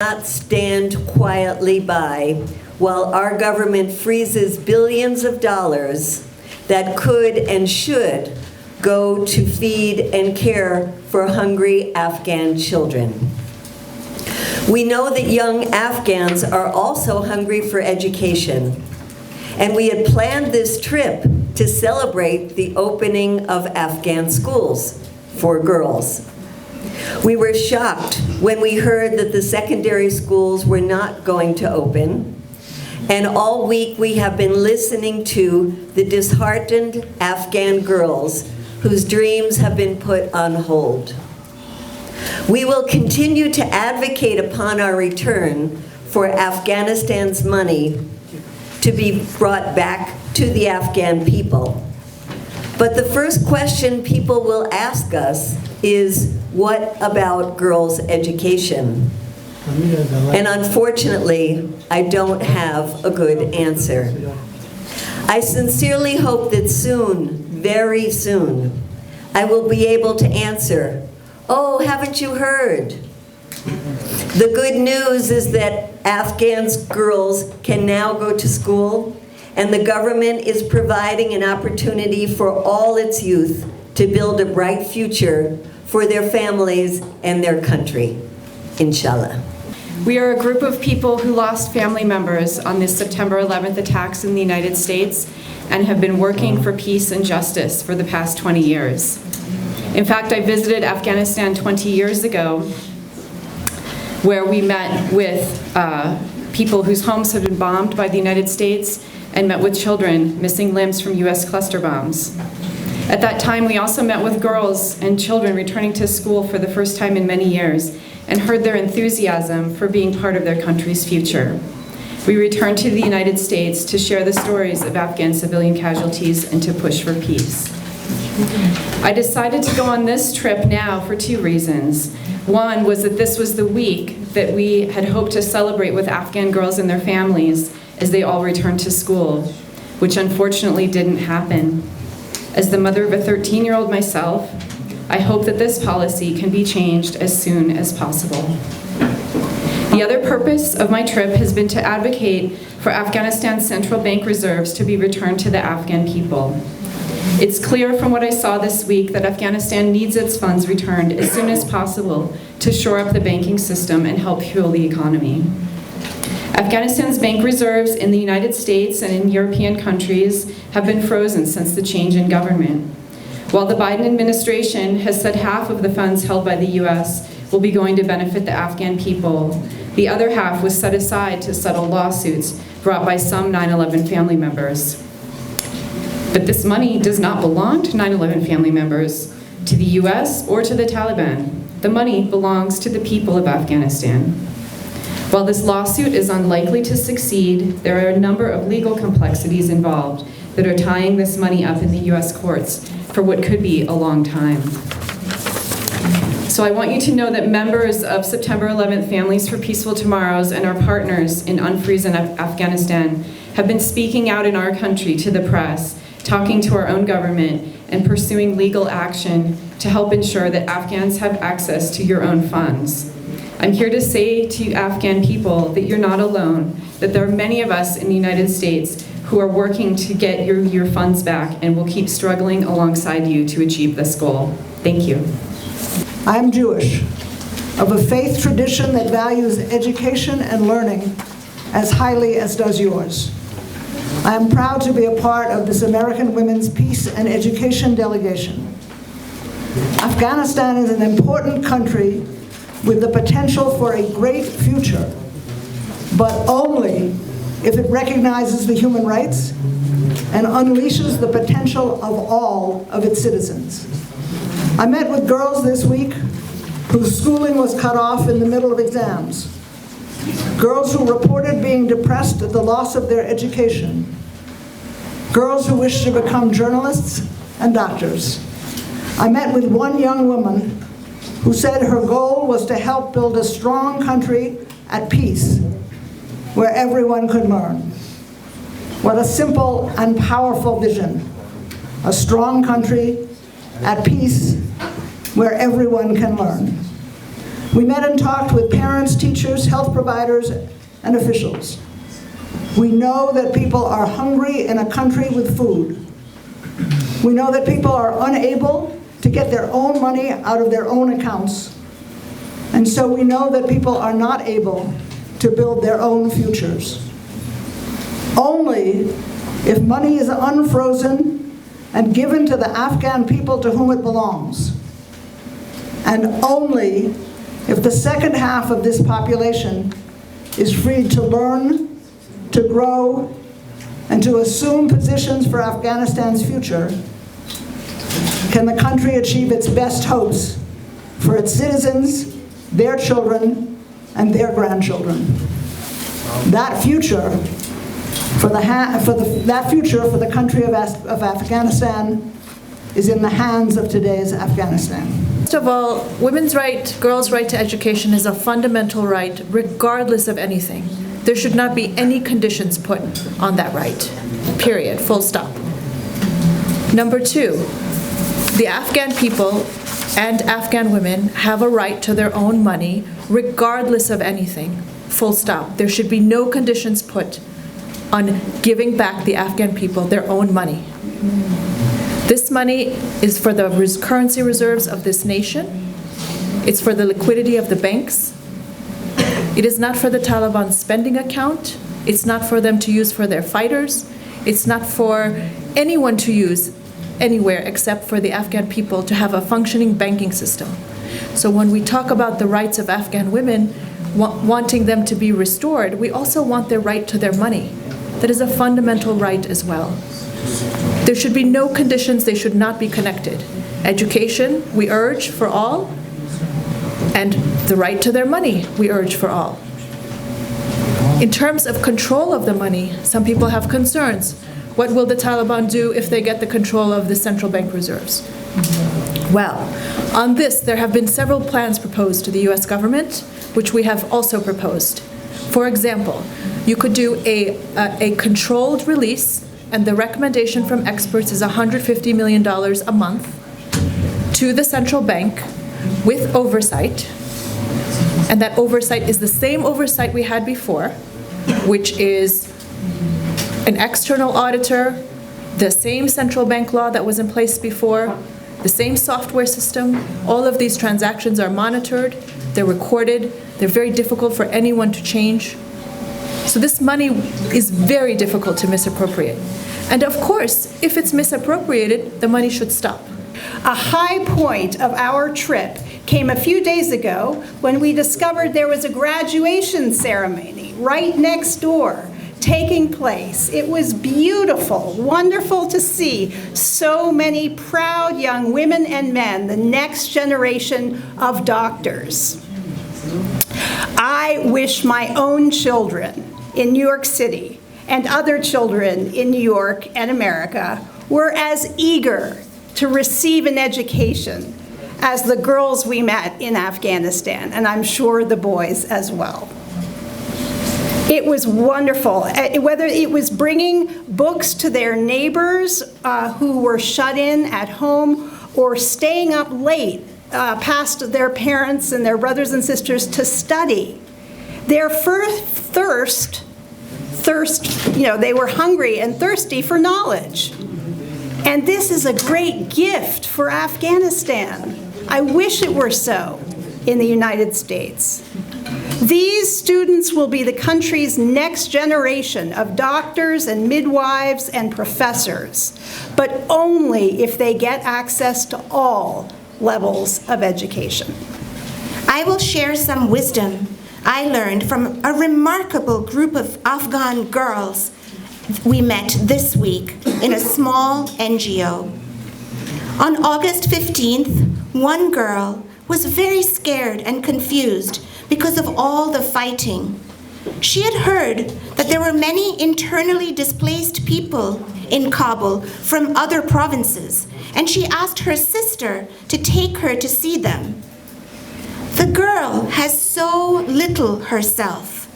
Not stand quietly by while our government freezes billions of dollars that could and should go to feed and care for hungry Afghan children. We know that young Afghans are also hungry for education, and we had planned this trip to celebrate the opening of Afghan schools for girls. We were shocked when we heard that the secondary schools were not going to open, and all week we have been listening to the disheartened Afghan girls whose dreams have been put on hold. We will continue to advocate upon our return for Afghanistan's money to be brought back to the Afghan people. But the first question people will ask us is, what about girls' education? And unfortunately, I don't have a good answer. I sincerely hope that soon, very soon, I will be able to answer, oh, haven't you heard? The good news is that Afghan girls can now go to school, and the government is providing an opportunity for all its youth to build a bright future for their families and their country, inshallah. We are a group of people who lost family members on the September 11th attacks in the United States and have been working for peace and justice for the past 20 years. In fact, I visited Afghanistan 20 years ago, where we met with people whose homes had been bombed by the United States and met with children missing limbs from US cluster bombs. At that time, we also met with girls and children returning to school for the first time in many years and heard their enthusiasm for being part of their country's future. We returned to the United States to share the stories of Afghan civilian casualties and to push for peace. I decided to go on this trip now for two reasons. One was that this was the week that we had hoped to celebrate with Afghan girls and their families as they all returned to school, which unfortunately didn't happen. As the mother of a 13-year-old myself, I hope that this policy can be changed as soon as possible. The other purpose of my trip has been to advocate for Afghanistan's central bank reserves to be returned to the Afghan people. It's clear from what I saw this week that Afghanistan needs its funds returned as soon as possible to shore up the banking system and help fuel the economy. Afghanistan's bank reserves in the United States and in European countries have been frozen since the change in government. While the Biden administration has said half of the funds held by the US will be going to benefit the Afghan people, the other half was set aside to settle lawsuits brought by some 9/11 family members. But this money does not belong to 9/11 family members, to the US, or to the Taliban. The money belongs to the people of Afghanistan. While this lawsuit is unlikely to succeed, there are a number of legal complexities involved that are tying this money up in the US courts for what could be a long time. So I want you to know that members of September 11th Families for Peaceful Tomorrows and our partners in Unfreeze Afghanistan have been speaking out in our country to the press, talking to our own government, and pursuing legal action to help ensure that Afghans have access to your own funds. I'm here to say to Afghan people that you're not alone, that there are many of us in the United States who are working to get your funds back and will keep struggling alongside you to achieve this goal. Thank you. I am Jewish, of a faith tradition that values education and learning as highly as does yours. I am proud to be a part of this American Women's Peace and Education delegation. Afghanistan is an important country with the potential for a great future, but only if it recognizes the human rights and unleashes the potential of all of its citizens. I met with girls this week whose schooling was cut off in the middle of exams, girls who reported being depressed at the loss of their education, girls who wish to become journalists and doctors. I met with one young woman who said her goal was to help build a strong country at peace, where everyone could learn. What a simple and powerful vision. A strong country at peace, where everyone can learn. We met and talked with parents, teachers, health providers, and officials. We know that people are hungry in a country with food. We know that people are unable to get their own money out of their own accounts. And so we know that people are not able to build their own futures. Only if money is unfrozen and given to the Afghan people to whom it belongs, and only if the second half of this population is freed to learn, to grow, and to assume positions for Afghanistan's future, can the country achieve its best hopes for its citizens, their children, and their grandchildren. That future for the country of Afghanistan is in the hands of today's Afghanistan. First of all, women's right, girls' right to education is a fundamental right, regardless of anything. There should not be any conditions put on that right, period, full stop. Number two, the Afghan people and Afghan women have a right to their own money, regardless of anything, full stop. There should be no conditions put on giving back the Afghan people their own money. This money is for the currency reserves of this nation. It's for the liquidity of the banks. It is not for the Taliban spending account. It's not for them to use for their fighters. It's not for anyone to use anywhere except for the Afghan people to have a functioning banking system. So when we talk about the rights of Afghan women, wanting them to be restored, we also want their right to their money. That is a fundamental right as well. There should be no conditions, they should not be connected. Education, we urge for all, and the right to their money, we urge for all. In terms of control of the money, some people have concerns. What will the Taliban do if they get the control of the central bank reserves? Well, on this, there have been several plans proposed to the US government, which we have also proposed. For example, you could do a controlled release, and the recommendation from experts is $150 million a month to the central bank with oversight. And that oversight is the same oversight we had before, which is an external auditor, the same central bank law that was in place before, the same software system. All of these transactions are monitored, they're recorded, they're very difficult for anyone to change. So this money is very difficult to misappropriate. And of course, if it's misappropriated, the money should stop. A high point of our trip came a few days ago when we discovered there was a graduation ceremony right next door taking place. It was beautiful, wonderful to see so many proud young women and men, the next generation of doctors. I wish my own children in New York City and other children in New York and America were as eager to receive an education as the girls we met in Afghanistan, and I'm sure the boys as well. It was wonderful, whether it was bringing books to their neighbors who were shut in at home or staying up late past their parents and their brothers and sisters to study. Their thirst, they were hungry and thirsty for knowledge. And this is a great gift for Afghanistan. I wish it were so in the United States. These students will be the country's next generation of doctors and midwives and professors, but only if they get access to all levels of education. I will share some wisdom I learned from a remarkable group of Afghan girls we met this week in a small NGO. On August 15th, one girl was very scared and confused because of all the fighting. She had heard that there were many internally displaced people in Kabul from other provinces, and she asked her sister to take her to see them. The girl has so little herself,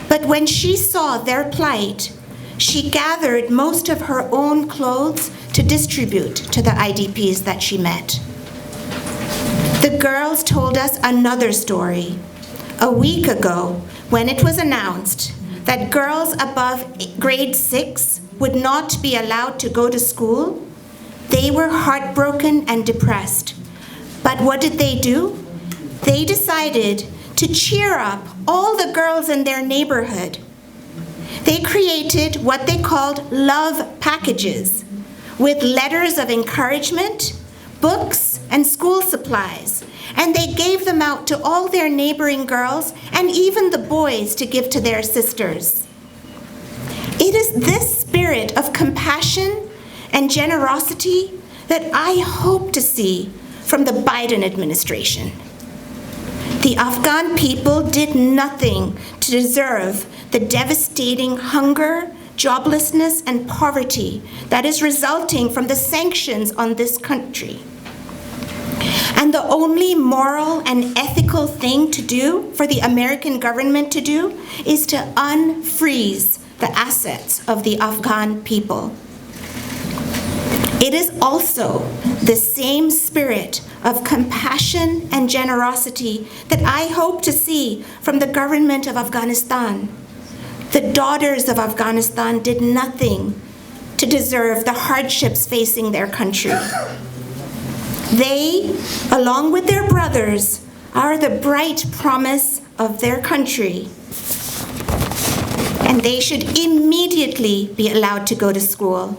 but when she saw their plight, she gathered most of her own clothes to distribute to the IDPs that she met. The girls told us another story. A week ago, when it was announced that girls above grade 6 would not be allowed to go to school, they were heartbroken and depressed. But what did they do? They decided to cheer up all the girls in their neighborhood. They created what they called love packages with letters of encouragement, books, and school supplies. And they gave them out to all their neighboring girls and even the boys to give to their sisters. It is this spirit of compassion and generosity that I hope to see from the Biden administration. The Afghan people did nothing to deserve the devastating hunger, joblessness, and poverty that is resulting from the sanctions on this country. And the only moral and ethical thing to do for the American government to do is to unfreeze the assets of the Afghan people. It is also the same spirit of compassion and generosity that I hope to see from the government of Afghanistan. The daughters of Afghanistan did nothing to deserve the hardships facing their country. They, along with their brothers, are the bright promise of their country. And they should immediately be allowed to go to school.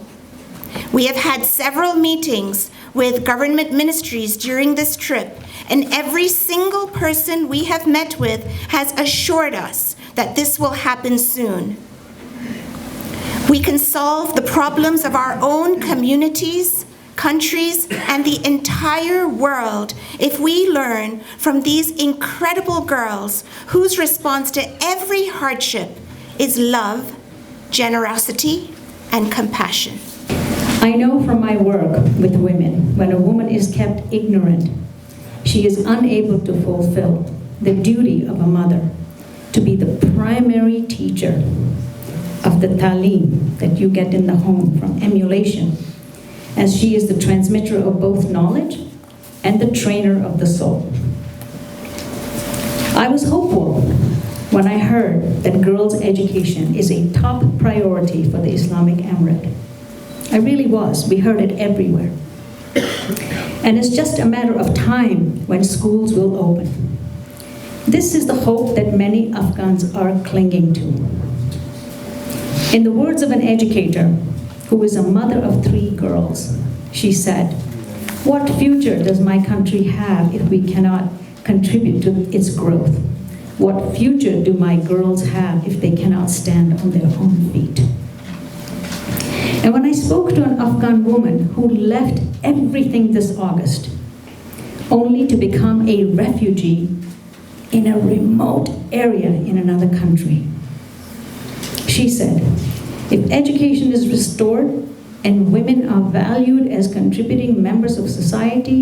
We have had several meetings with government ministries during this trip, and every single person we have met with has assured us that this will happen soon. We can solve the problems of our own communities, countries, and the entire world if we learn from these incredible girls whose response to every hardship is love, generosity, and compassion. I know from my work with women, when a woman is kept ignorant, she is unable to fulfill the duty of a mother, to be the primary teacher of the talim that you get in the home from emulation, as she is the transmitter of both knowledge and the trainer of the soul. I was hopeful when I heard that girls' education is a top priority for the Islamic Emirate. I really was. We heard it everywhere. And it's just a matter of time when schools will open. This is the hope that many Afghans are clinging to. In the words of an educator who is a mother of 3 girls, she said, "What future does my country have if we cannot contribute to its growth? What future do my girls have if they cannot stand on their own feet?" And when I spoke to an Afghan woman who left everything this August, only to become a refugee in a remote area in another country, she said, "If education is restored and women are valued as contributing members of society,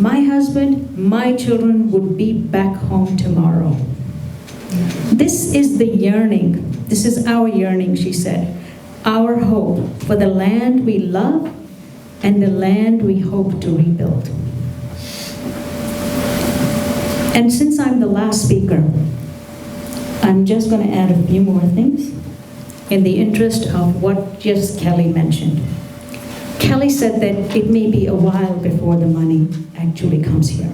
my husband, my children would be back home tomorrow." This is the yearning. This is our yearning, she said. Our hope for the land we love and the land we hope to rebuild. And since I'm the last speaker, I'm just going to add a few more things in the interest of what just Kelly mentioned. Kelly said that it may be a while before the money actually comes here.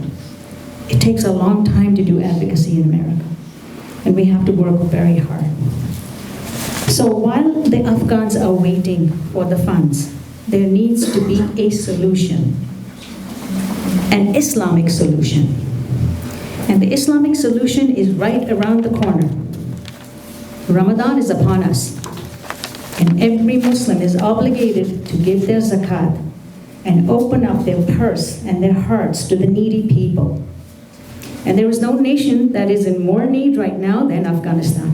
It takes a long time to do advocacy in America, and we have to work very hard. So while the Afghans are waiting for the funds, there needs to be a solution, an Islamic solution. And the Islamic solution is right around the corner. Ramadan is upon us, and every Muslim is obligated to give their zakat and open up their purse and their hearts to the needy people. And there is no nation that is in more need right now than Afghanistan.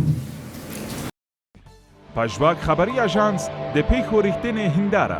پژواک خبری اژانس د پیښو رښتینې هنداره